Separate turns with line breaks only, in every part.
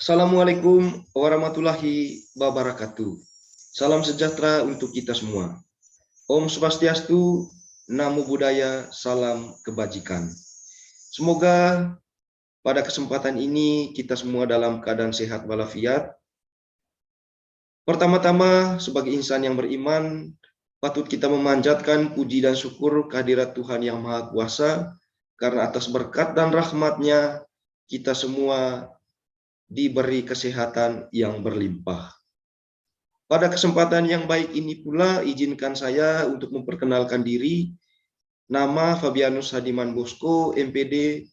Assalamualaikum warahmatullahi wabarakatuh. Salam sejahtera untuk kita semua. Om Swastiastu, Namo Buddhaya, salam kebajikan. Semoga pada kesempatan ini kita semua dalam keadaan sehat walafiat. Pertama-tama, sebagai insan yang beriman, patut kita memanjatkan puji dan syukur kehadirat Tuhan Yang Maha Kuasa, karena atas berkat dan rahmat-Nya kita semua diberi kesehatan yang berlimpah. Pada kesempatan yang baik ini pula, izinkan saya untuk memperkenalkan diri. Nama Fabianus Hadiman Bosco, MPD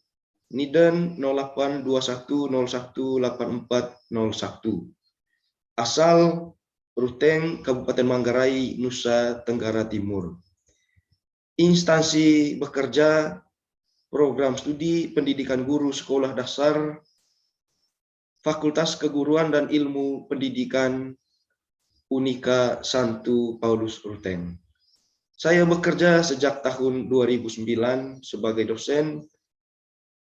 NIDEN 0821018401. Asal Ruteng, Kabupaten Manggarai, Nusa Tenggara Timur. Instansi bekerja program studi pendidikan guru sekolah dasar Fakultas Keguruan dan Ilmu Pendidikan Unika Santo Paulus Ruteng. Saya bekerja sejak tahun 2009 sebagai dosen.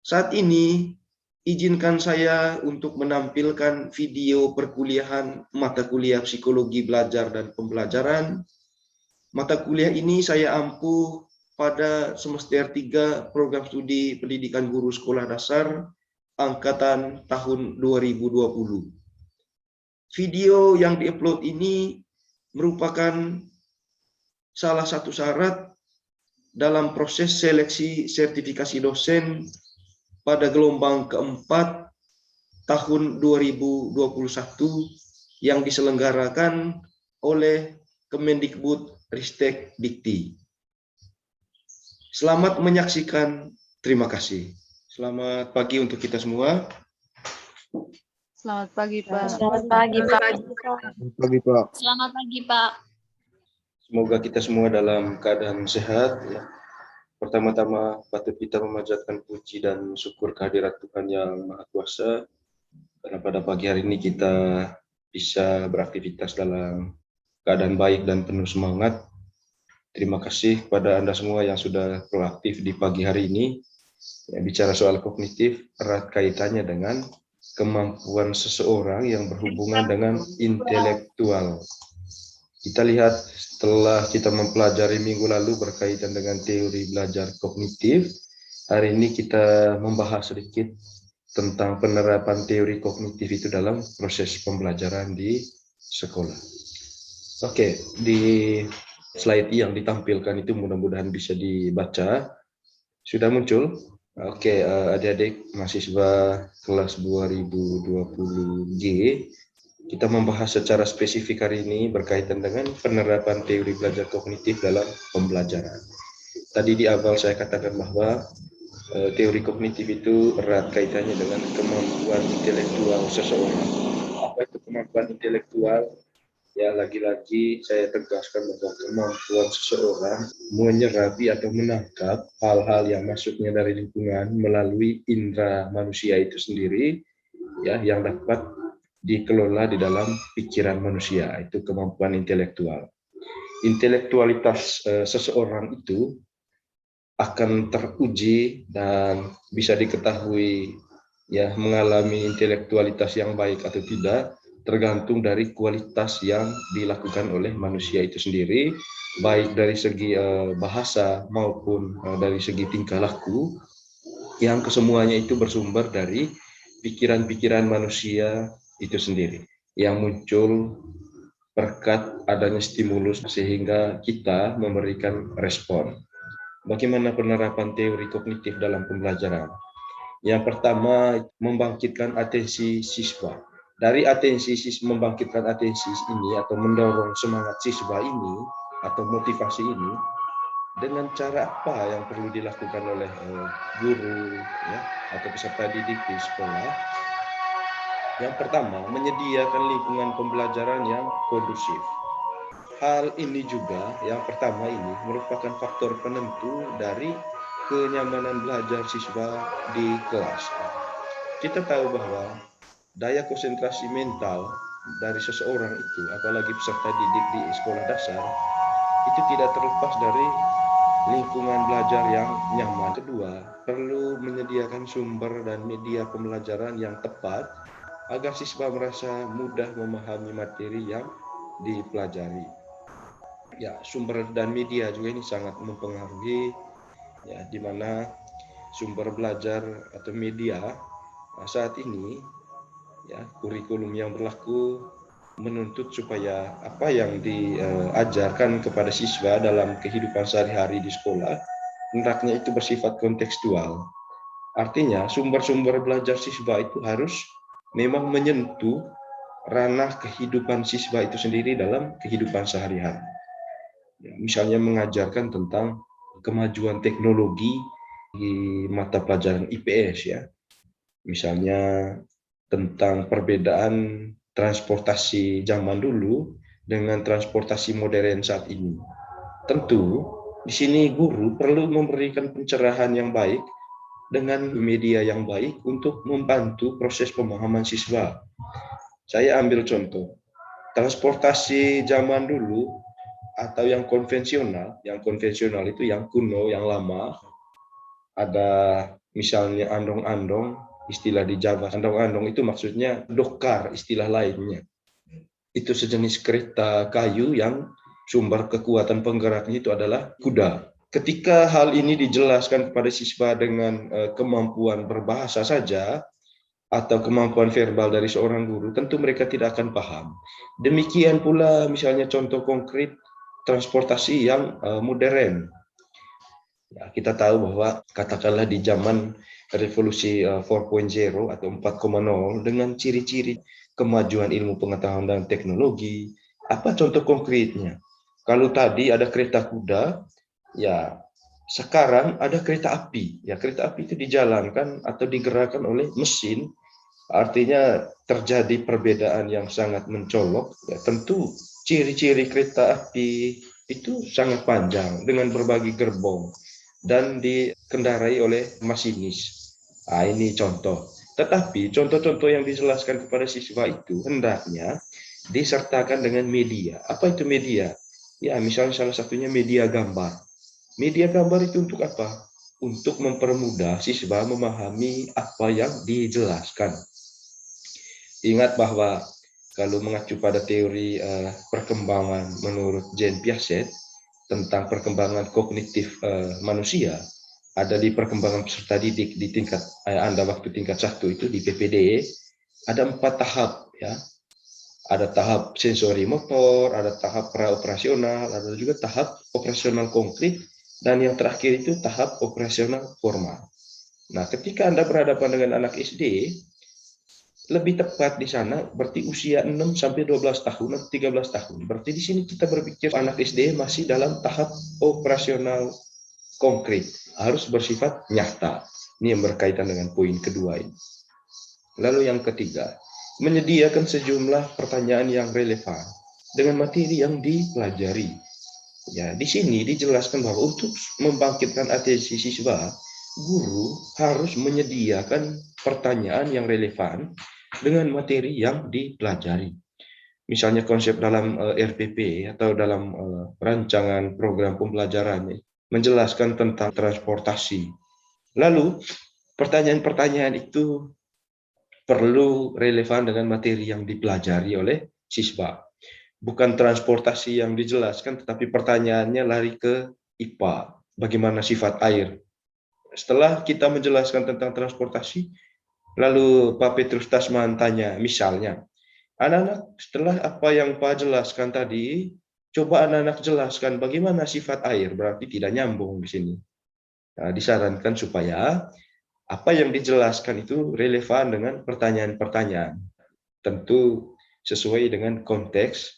Saat ini, izinkan saya untuk menampilkan video perkuliahan mata kuliah Psikologi Belajar dan Pembelajaran. Mata kuliah ini saya ampuh pada semester 3 program studi pendidikan guru sekolah dasar angkatan tahun 2020. Video yang diupload ini merupakan salah satu syarat dalam proses seleksi sertifikasi dosen pada gelombang keempat tahun 2021 yang diselenggarakan oleh Kemendikbud Ristek Dikti. Selamat menyaksikan, terima kasih. Selamat pagi untuk kita semua.
Selamat pagi, Pak.
Selamat pagi, Pak.
Selamat pagi, Pak.
Selamat pagi, Pak.
Semoga kita semua dalam keadaan sehat. Ya. Pertama-tama patut kita memanjatkan puji dan syukur kehadirat Tuhan Yang Maha Kuasa, karena pada pagi hari ini kita bisa beraktivitas dalam keadaan baik dan penuh semangat. Terima kasih kepada Anda semua yang sudah proaktif di pagi hari ini. Ya, bicara soal kognitif, erat kaitannya dengan kemampuan seseorang yang berhubungan dengan intelektual. Kita lihat setelah kita mempelajari minggu lalu berkaitan dengan teori belajar kognitif, hari ini kita membahas sedikit tentang penerapan teori kognitif itu dalam proses pembelajaran di sekolah. Oke, di slide yang ditampilkan itu mudah-mudahan bisa dibaca. Sudah muncul? Oke, adik-adik mahasiswa kelas 2020G, kita membahas secara spesifik hari ini berkaitan dengan penerapan teori belajar kognitif dalam pembelajaran. Tadi di awal saya katakan bahwa teori kognitif itu erat kaitannya dengan kemampuan intelektual seseorang. Apa itu kemampuan intelektual? Ya, lagi-lagi saya tegaskan bahwa kemampuan seseorang menyerapi atau menangkap hal-hal yang masuknya dari lingkungan melalui indera manusia itu sendiri, ya, yang dapat dikelola di dalam pikiran manusia. Itu kemampuan intelektual. Intelektualitas seseorang itu akan teruji dan bisa diketahui, ya, mengalami intelektualitas yang baik atau tidak tergantung dari kualitas yang dilakukan oleh manusia itu sendiri, baik dari segi bahasa maupun dari segi tingkah laku, yang kesemuanya itu bersumber dari pikiran-pikiran manusia itu sendiri, yang muncul berkat adanya stimulus sehingga kita memberikan respon. Bagaimana penerapan teori kognitif dalam pembelajaran? Yang pertama, membangkitkan atensi siswa. Dari membangkitkan atensi ini atau mendorong semangat siswa ini atau motivasi ini, dengan cara apa yang perlu dilakukan oleh guru, ya, atau peserta didik di sekolah? Yang pertama, menyediakan lingkungan pembelajaran yang kondusif. Hal ini juga, yang pertama ini, merupakan faktor penentu dari kenyamanan belajar siswa di kelas. Kita tahu bahwa daya konsentrasi mental dari seseorang itu, apalagi peserta didik di sekolah dasar, itu tidak terlepas dari lingkungan belajar yang nyaman. Kedua, perlu menyediakan sumber dan media pembelajaran yang tepat agar siswa merasa mudah memahami materi yang dipelajari. Ya, sumber dan media juga ini sangat mempengaruhi, ya, di mana sumber belajar atau media saat ini, ya, kurikulum yang berlaku menuntut supaya apa yang diajarkan kepada siswa dalam kehidupan sehari-hari di sekolah hendaknya itu bersifat kontekstual. Artinya sumber-sumber belajar siswa itu harus memang menyentuh ranah kehidupan siswa itu sendiri dalam kehidupan sehari-hari. Ya, misalnya mengajarkan tentang kemajuan teknologi di mata pelajaran IPS, ya. Misalnya tentang perbedaan transportasi zaman dulu dengan transportasi modern saat ini. Tentu di sini guru perlu memberikan pencerahan yang baik dengan media yang baik untuk membantu proses pemahaman siswa. Saya ambil contoh, transportasi zaman dulu atau yang konvensional itu yang kuno, yang lama, ada misalnya andong-andong, istilah di Jawa, andong-andong itu maksudnya dokar, istilah lainnya. Itu sejenis kereta kayu yang sumber kekuatan penggeraknya itu adalah kuda. Ketika hal ini dijelaskan kepada siswa dengan kemampuan berbahasa saja, atau kemampuan verbal dari seorang guru, tentu mereka tidak akan paham. Demikian pula misalnya contoh konkret transportasi yang modern. Ya, kita tahu bahwa katakanlah di zaman revolusi 4.0 atau 4.0 dengan ciri-ciri kemajuan ilmu pengetahuan dan teknologi, apa contoh konkretnya? Kalau tadi ada kereta kuda, ya sekarang ada kereta api. Ya, kereta api itu dijalankan atau digerakkan oleh mesin. Artinya terjadi perbedaan yang sangat mencolok. Ya, tentu ciri-ciri kereta api itu sangat panjang dengan berbagai gerbong dan dikendarai oleh masinis. Nah, ini contoh. Tetapi contoh-contoh yang dijelaskan kepada siswa itu hendaknya disertakan dengan media. Apa itu media? Ya, misalnya salah satunya media gambar. Media gambar itu untuk apa? Untuk mempermudah siswa memahami apa yang dijelaskan. Ingat bahwa kalau mengacu pada teori perkembangan menurut Jean Piaget tentang perkembangan kognitif manusia, ada di perkembangan peserta didik di tingkat Anda waktu tingkat 1 itu di PPD, ada 4 tahap, ya. Ada tahap sensori motor, ada tahap praoperasional, ada juga tahap operasional konkret, dan yang terakhir itu tahap operasional formal. Nah, ketika Anda berhadapan dengan anak SD, lebih tepat di sana berarti usia 6 sampai 12 tahun atau 13 tahun. Berarti di sini kita berpikir anak SD masih dalam tahap operasional konkret, harus bersifat nyata. Ini yang berkaitan dengan poin kedua ini. Lalu yang ketiga, menyediakan sejumlah pertanyaan yang relevan dengan materi yang dipelajari. Ya, di sini dijelaskan bahwa untuk membangkitkan atensi siswa, guru harus menyediakan pertanyaan yang relevan dengan materi yang dipelajari. Misalnya konsep dalam RPP atau dalam rancangan program pembelajaran menjelaskan tentang transportasi. Lalu pertanyaan-pertanyaan itu perlu relevan dengan materi yang dipelajari oleh siswa. Bukan transportasi yang dijelaskan, tetapi pertanyaannya lari ke IPA. Bagaimana sifat air? Setelah kita menjelaskan tentang transportasi, lalu Pak Petrus Tasman tanya, misalnya, anak-anak setelah apa yang Pak jelaskan tadi, coba anak-anak jelaskan bagaimana sifat air, berarti tidak nyambung di sini. Nah, disarankan supaya apa yang dijelaskan itu relevan dengan pertanyaan-pertanyaan. Tentu sesuai dengan konteks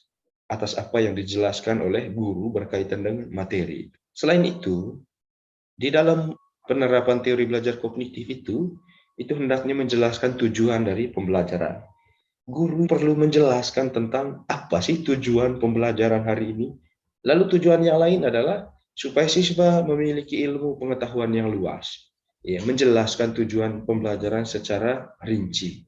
atas apa yang dijelaskan oleh guru berkaitan dengan materi. Selain itu, di dalam penerapan teori belajar kognitif itu hendaknya menjelaskan tujuan dari pembelajaran. Guru perlu menjelaskan tentang apa sih tujuan pembelajaran hari ini. Lalu tujuan yang lain adalah supaya siswa memiliki ilmu pengetahuan yang luas. Ya, menjelaskan tujuan pembelajaran secara rinci.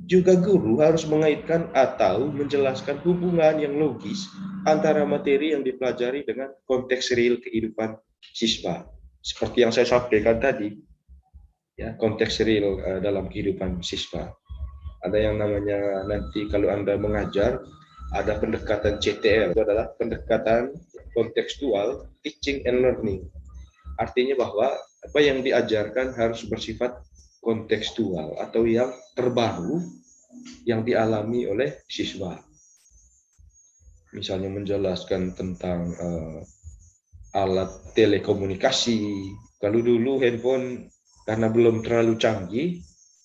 Juga guru harus mengaitkan atau menjelaskan hubungan yang logis antara materi yang dipelajari dengan konteks real kehidupan siswa. Seperti yang saya sampaikan tadi, ya, konteks real dalam kehidupan siswa. Ada yang namanya nanti kalau Anda mengajar, ada pendekatan CTL, itu adalah pendekatan kontekstual teaching and learning. Artinya bahwa apa yang diajarkan harus bersifat kontekstual atau yang terbaru yang dialami oleh siswa. Misalnya menjelaskan tentang alat telekomunikasi. Kalau dulu handphone karena belum terlalu canggih,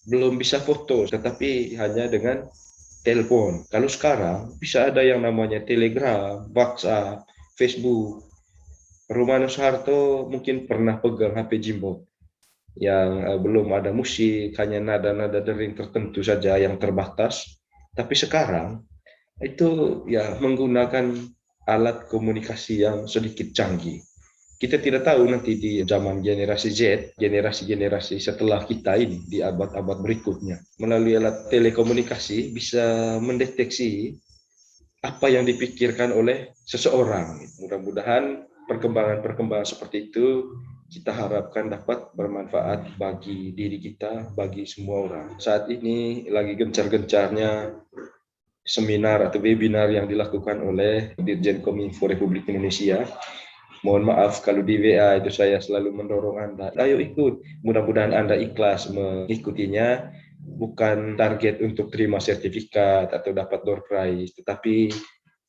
belum bisa foto, tetapi hanya dengan telepon. Kalau sekarang bisa ada yang namanya Telegram, WhatsApp, Facebook. Romano Soeharto mungkin pernah pegang HP Jimbo yang belum ada musik, hanya nada-nada dering tertentu saja yang terbatas. Tapi sekarang itu ya menggunakan alat komunikasi yang sedikit canggih. Kita tidak tahu nanti di zaman generasi Z, generasi-generasi setelah kita ini, di abad-abad berikutnya, melalui alat telekomunikasi bisa mendeteksi apa yang dipikirkan oleh seseorang. Mudah-mudahan perkembangan-perkembangan seperti itu kita harapkan dapat bermanfaat bagi diri kita, bagi semua orang. Saat ini lagi gencar-gencarnya seminar atau webinar yang dilakukan oleh Dirjen Kominfo Republik Indonesia. Mohon maaf kalau di WA itu saya selalu mendorong Anda, ayo ikut. Mudah-mudahan Anda ikhlas mengikutinya, bukan target untuk terima sertifikat atau dapat door prize, tetapi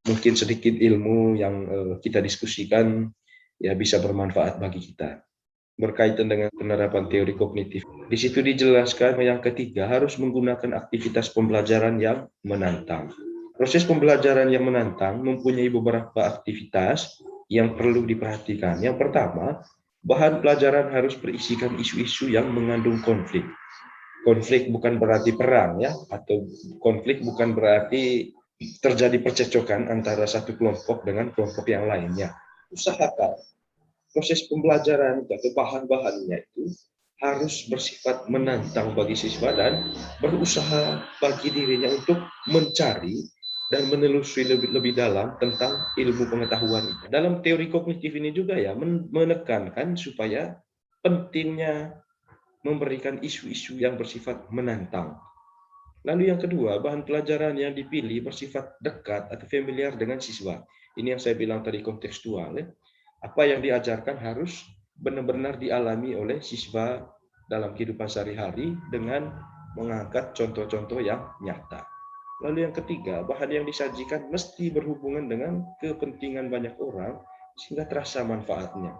mungkin sedikit ilmu yang kita diskusikan ya bisa bermanfaat bagi kita. Berkaitan dengan penerapan teori kognitif. Di situ dijelaskan yang ketiga harus menggunakan aktivitas pembelajaran yang menantang. Proses pembelajaran yang menantang mempunyai beberapa aktivitas yang perlu diperhatikan. Yang pertama, bahan pelajaran harus berisikan isu-isu yang mengandung konflik. Konflik bukan berarti perang ya, atau konflik bukan berarti terjadi percecokan antara satu kelompok dengan kelompok yang lainnya. Usahakan proses pembelajaran atau bahan-bahannya itu harus bersifat menantang bagi siswa dan berusaha bagi dirinya untuk mencari dan menelusuri lebih dalam tentang ilmu pengetahuan itu. Dalam teori kognitif ini juga ya menekankan supaya pentingnya memberikan isu-isu yang bersifat menantang. Lalu yang kedua, bahan pelajaran yang dipilih bersifat dekat atau familiar dengan siswa. Ini yang saya bilang tadi kontekstual. Ya. Apa yang diajarkan harus benar-benar dialami oleh siswa dalam kehidupan sehari-hari dengan mengangkat contoh-contoh yang nyata. Lalu yang ketiga, bahan yang disajikan mesti berhubungan dengan kepentingan banyak orang sehingga terasa manfaatnya.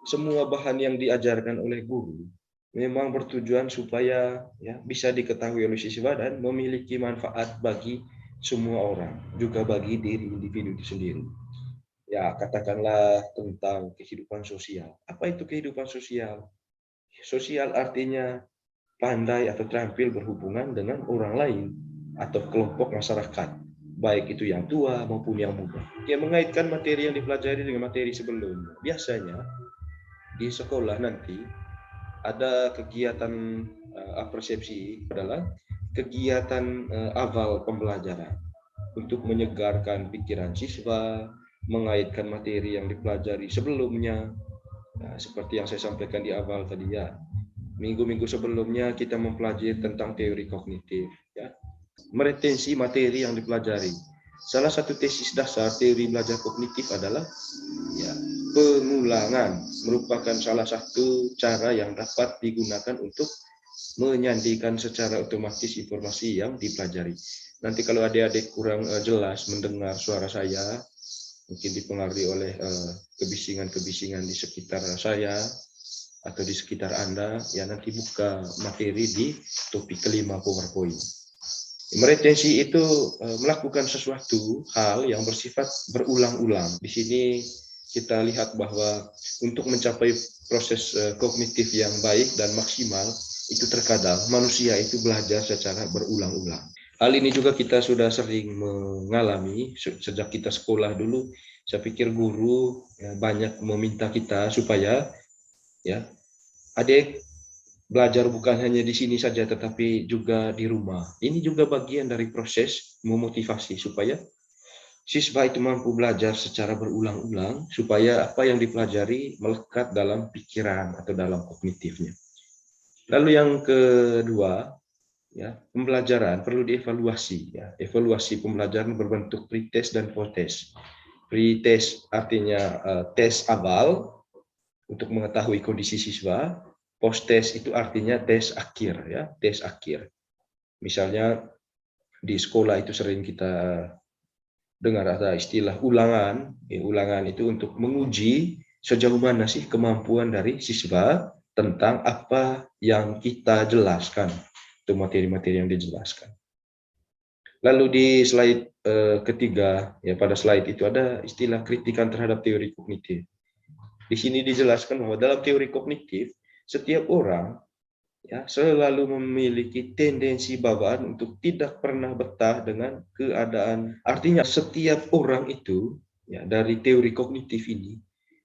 Semua bahan yang diajarkan oleh guru memang bertujuan supaya ya bisa diketahui oleh siswa dan memiliki manfaat bagi semua orang, juga bagi diri individu itu sendiri. Ya, katakanlah tentang kehidupan sosial. Apa itu kehidupan sosial? Sosial artinya pandai atau terampil berhubungan dengan orang lain atau kelompok masyarakat, baik itu yang tua maupun yang muda. Dia mengaitkan materi yang dipelajari dengan materi sebelumnya. Biasanya di sekolah nanti ada kegiatan apresiasi adalah kegiatan awal pembelajaran untuk menyegarkan pikiran siswa, mengaitkan materi yang dipelajari sebelumnya. Nah, seperti yang saya sampaikan di awal tadi ya, minggu-minggu sebelumnya kita mempelajari tentang teori kognitif, ya, meretensi materi yang dipelajari. Salah satu tesis dasar teori belajar kognitif adalah ya, pengulangan merupakan salah satu cara yang dapat digunakan untuk menyandikan secara otomatis informasi yang dipelajari. Nanti kalau adik-adik kurang jelas mendengar suara saya, mungkin dipengaruhi oleh kebisingan-kebisingan di sekitar saya atau di sekitar Anda, ya nanti buka materi di topik kelima PowerPoint. Meretensi itu melakukan sesuatu hal yang bersifat berulang-ulang. Di sini kita lihat bahwa untuk mencapai proses kognitif yang baik dan maksimal, itu terkadang manusia itu belajar secara berulang-ulang. Hal ini juga kita sudah sering mengalami sejak kita sekolah dulu. Saya pikir guru ya, banyak meminta kita supaya ya adik belajar bukan hanya di sini saja tetapi juga di rumah. Ini juga bagian dari proses memotivasi supaya siswa itu mampu belajar secara berulang-ulang supaya apa yang dipelajari melekat dalam pikiran atau dalam kognitifnya. Lalu yang kedua, ya, pembelajaran perlu dievaluasi, ya. Evaluasi pembelajaran berbentuk pretest dan post-test. Pretest artinya tes awal untuk mengetahui kondisi siswa, post-test itu artinya tes akhir, ya, tes akhir. Misalnya di sekolah itu sering kita dengar ada istilah ulangan. Ulangan itu untuk menguji sejauh mana sih kemampuan dari siswa tentang apa yang kita jelaskan, itu materi-materi yang dijelaskan. Lalu di slide ketiga, ya pada slide itu ada istilah kritikan terhadap teori kognitif. Di sini dijelaskan bahwa dalam teori kognitif, setiap orang ya selalu memiliki tendensi bawaan untuk tidak pernah betah dengan keadaan. Artinya setiap orang itu ya dari teori kognitif ini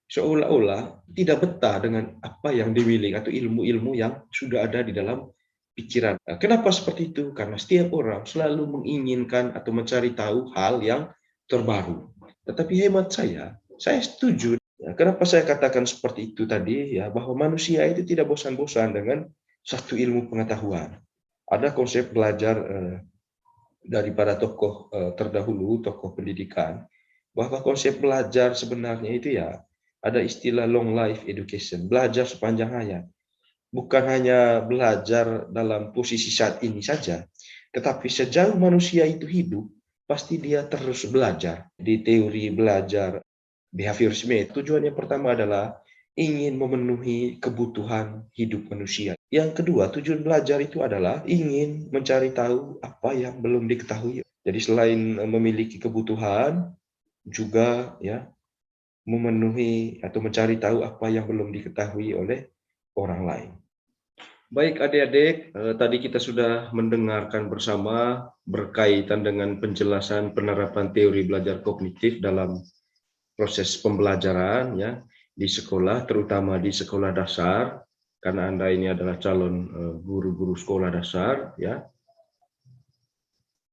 seolah-olah tidak betah dengan apa yang dimiliki atau ilmu-ilmu yang sudah ada di dalam pikiran. Nah, kenapa seperti itu? Karena setiap orang selalu menginginkan atau mencari tahu hal yang terbaru. Tetapi hemat saya setuju. Ya, kenapa saya katakan seperti itu tadi? Ya, bahwa manusia itu tidak bosan-bosan dengan satu ilmu pengetahuan. Ada konsep belajar daripada tokoh terdahulu, tokoh pendidikan, bahwa konsep belajar sebenarnya itu ya ada istilah long life education, belajar sepanjang hayat. Bukan hanya belajar dalam posisi saat ini saja, tetapi sejauh manusia itu hidup, pasti dia terus belajar. Di teori belajar behaviorisme, tujuan yang pertama adalah ingin memenuhi kebutuhan hidup manusia. Yang kedua, tujuan belajar itu adalah ingin mencari tahu apa yang belum diketahui. Jadi selain memiliki kebutuhan, juga ya memenuhi atau mencari tahu apa yang belum diketahui oleh orang lain. Baik adik-adik, tadi kita sudah mendengarkan bersama berkaitan dengan penjelasan penerapan teori belajar kognitif dalam proses pembelajaran ya di sekolah, terutama di sekolah dasar, karena Anda ini adalah calon guru-guru sekolah dasar ya.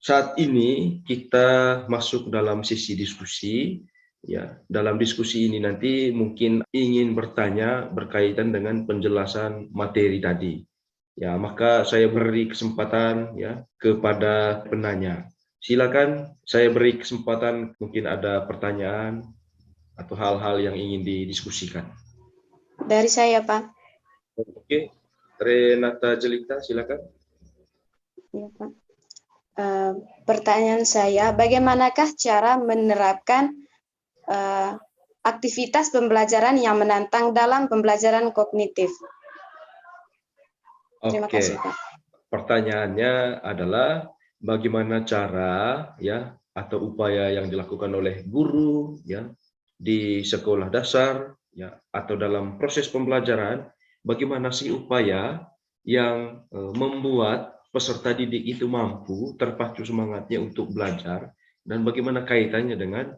Saat ini kita masuk dalam sesi diskusi. Ya, dalam diskusi ini nanti mungkin ingin bertanya berkaitan dengan penjelasan materi tadi. Ya, maka saya beri kesempatan ya kepada penanya. Silakan saya beri kesempatan, mungkin ada pertanyaan atau hal-hal yang ingin didiskusikan.
Dari saya, Pak.
Oke, Renata Jelita, silakan.
Ya, Pak. Pertanyaan saya, bagaimanakah cara menerapkan aktivitas pembelajaran yang menantang dalam pembelajaran kognitif? Terima kasih, Pak.
Pertanyaannya adalah bagaimana cara ya atau upaya yang dilakukan oleh guru ya di sekolah dasar ya atau dalam proses pembelajaran, bagaimana sih upaya yang membuat peserta didik itu mampu terpacu semangatnya untuk belajar dan bagaimana kaitannya dengan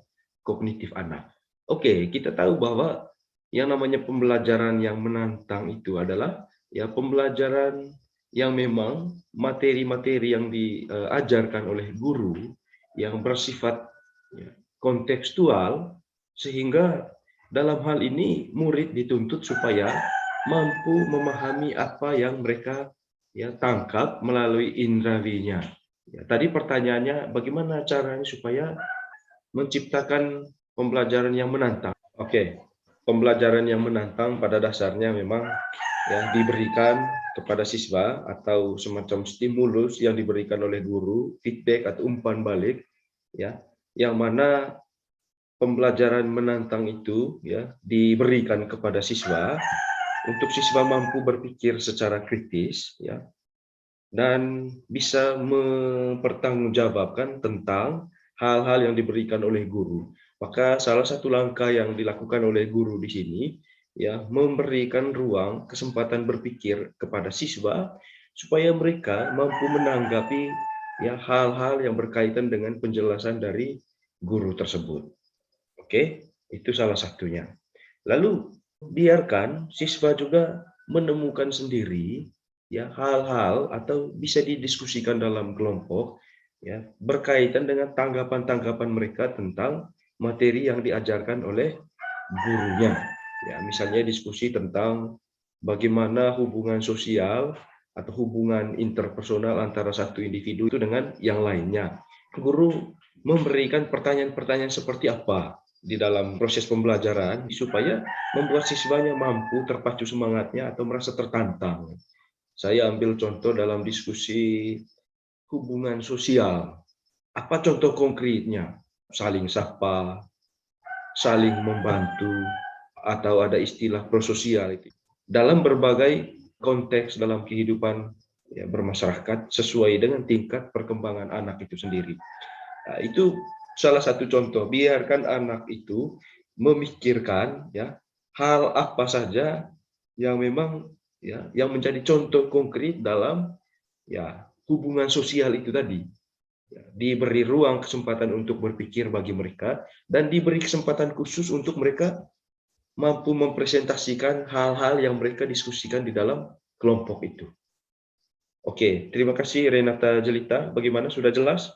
kognitif anak. Oke, kita tahu bahwa yang namanya pembelajaran yang menantang itu adalah ya pembelajaran yang memang materi-materi yang diajarkan oleh guru yang bersifat ya, kontekstual, sehingga dalam hal ini murid dituntut supaya mampu memahami apa yang mereka ya tangkap melalui indrawinya. Ya, tadi pertanyaannya bagaimana caranya supaya menciptakan pembelajaran yang menantang. Oke, pembelajaran yang menantang pada dasarnya memang ya diberikan kepada siswa atau semacam stimulus yang diberikan oleh guru, feedback atau umpan balik ya, yang mana pembelajaran menantang itu ya diberikan kepada siswa untuk siswa mampu berpikir secara kritis ya dan bisa mempertanggungjawabkan tentang hal-hal yang diberikan oleh guru. Maka salah satu langkah yang dilakukan oleh guru di sini ya memberikan ruang kesempatan berpikir kepada siswa supaya mereka mampu menanggapi ya hal-hal yang berkaitan dengan penjelasan dari guru tersebut. Oke, itu salah satunya. Lalu biarkan siswa juga menemukan sendiri ya hal-hal atau bisa didiskusikan dalam kelompok ya berkaitan dengan tanggapan-tanggapan mereka tentang materi yang diajarkan oleh gurunya. Ya, misalnya diskusi tentang bagaimana hubungan sosial atau hubungan interpersonal antara satu individu itu dengan yang lainnya. Guru memberikan pertanyaan-pertanyaan seperti apa di dalam proses pembelajaran supaya membuat siswanya mampu terpacu semangatnya atau merasa tertantang. Saya ambil contoh dalam diskusi hubungan sosial. Apa contoh konkretnya? Saling sapa, saling membantu, atau ada istilah prososial itu. Dalam berbagai konteks dalam kehidupan ya, bermasyarakat sesuai dengan tingkat perkembangan anak itu sendiri. Nah, itu salah satu contoh. Biarkan anak itu memikirkan ya hal apa saja yang memang ya yang menjadi contoh konkret dalam ya hubungan sosial itu tadi. Ya, diberi ruang kesempatan untuk berpikir bagi mereka dan diberi kesempatan khusus untuk mereka mampu mempresentasikan hal-hal yang mereka diskusikan di dalam kelompok itu. Oke, terima kasih Renata Jelita. Bagaimana, sudah jelas?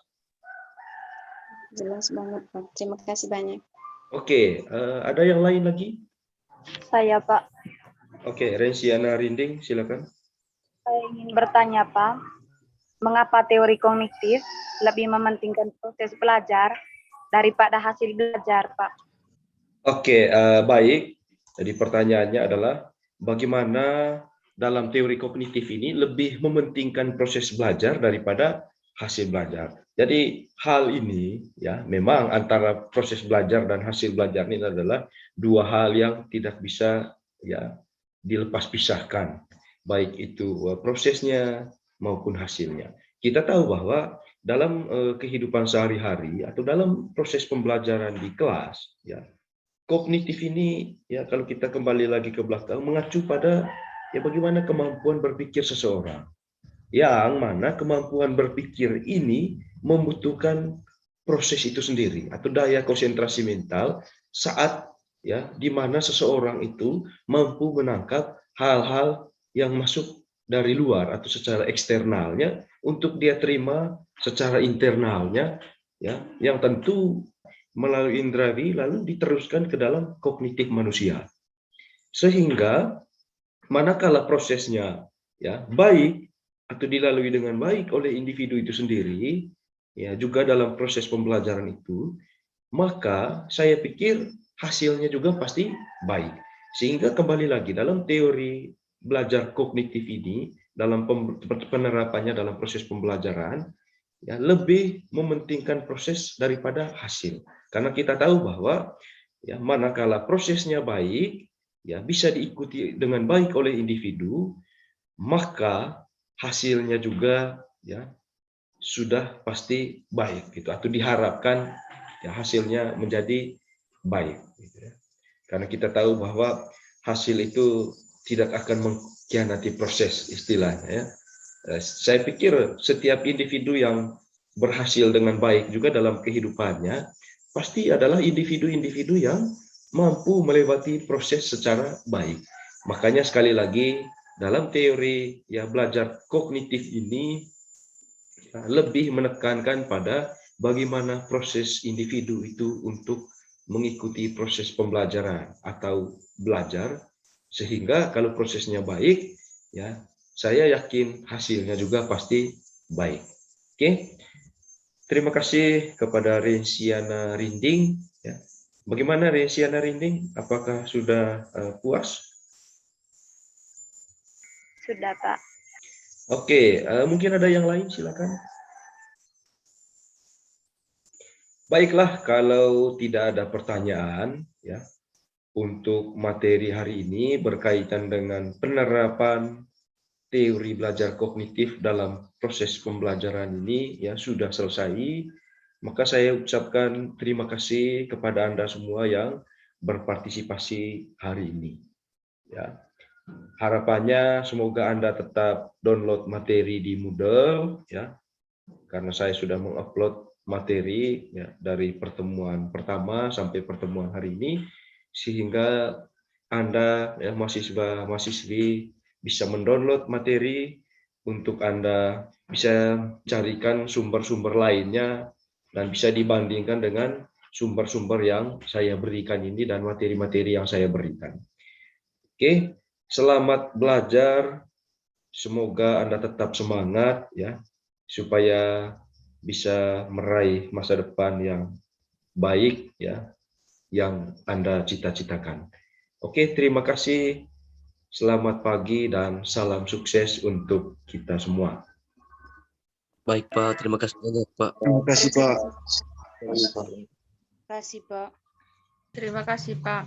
Jelas banget, Pak. Terima kasih banyak.
Oke, ada yang lain lagi?
Saya, Pak.
Oke, Rensiana Rinding, silakan.
Saya ingin bertanya, Pak, mengapa teori kognitif lebih mementingkan proses belajar daripada hasil belajar, Pak?
Oke, baik. Jadi pertanyaannya adalah bagaimana dalam teori kognitif ini lebih mementingkan proses belajar daripada hasil belajar. Jadi hal ini ya memang antara proses belajar dan hasil belajar ini adalah dua hal yang tidak bisa ya dilepas pisahkan, baik itu prosesnya maupun hasilnya. Kita tahu bahwa dalam kehidupan sehari-hari atau dalam proses pembelajaran di kelas ya, kognitif ini ya kalau kita kembali lagi ke belakang mengacu pada ya bagaimana kemampuan berpikir seseorang. Yang mana kemampuan berpikir ini membutuhkan proses itu sendiri atau daya konsentrasi mental saat ya di mana seseorang itu mampu menangkap hal-hal yang masuk dari luar atau secara eksternalnya untuk dia terima secara internalnya ya yang tentu melalui indrawi lalu diteruskan ke dalam kognitif manusia. Sehingga manakala prosesnya ya baik atau dilalui dengan baik oleh individu itu sendiri ya juga dalam proses pembelajaran itu, maka saya pikir hasilnya juga pasti baik. Sehingga kembali lagi dalam teori belajar kognitif ini dalam penerapannya dalam proses pembelajaran ya lebih mementingkan proses daripada hasil. Karena kita tahu bahwa ya manakala prosesnya baik ya bisa diikuti dengan baik oleh individu, maka hasilnya juga ya sudah pasti baik gitu atau diharapkan ya hasilnya menjadi baik gitu ya. Karena kita tahu bahwa hasil itu tidak akan mengkhianati proses istilahnya ya. Saya pikir setiap individu yang berhasil dengan baik juga dalam kehidupannya pasti adalah individu-individu yang mampu melewati proses secara baik. Makanya sekali lagi dalam teori ya belajar kognitif ini lebih menekankan pada bagaimana proses individu itu untuk mengikuti proses pembelajaran atau belajar sehingga kalau prosesnya baik ya saya yakin hasilnya juga pasti baik. Oke. Terima kasih kepada Rensiana Rinding ya. Bagaimana Rensiana Rinding? Apakah sudah puas?
Sudah, Pak.
Oke, mungkin ada yang lain, silakan. Baiklah, kalau tidak ada pertanyaan ya untuk materi hari ini berkaitan dengan penerapan teori belajar kognitif dalam proses pembelajaran ini ya sudah selesai, maka saya ucapkan terima kasih kepada Anda semua yang berpartisipasi hari ini. Ya. Harapannya semoga Anda tetap download materi di Moodle ya. Karena saya sudah mengupload materi ya, dari pertemuan pertama sampai pertemuan hari ini sehingga Anda ya mahasiswa-mahasiswi bisa mendownload materi untuk Anda bisa carikan sumber-sumber lainnya dan bisa dibandingkan dengan sumber-sumber yang saya berikan ini dan materi-materi yang saya berikan. Oke, selamat belajar, semoga Anda tetap semangat ya, supaya bisa meraih masa depan yang baik ya, yang Anda cita-citakan. Oke, terima kasih. Selamat pagi dan salam sukses untuk kita semua.
Baik Pak, terima kasih banyak Pak.
Terima kasih Pak.
Terima kasih, Pak.
Terima kasih, Pak.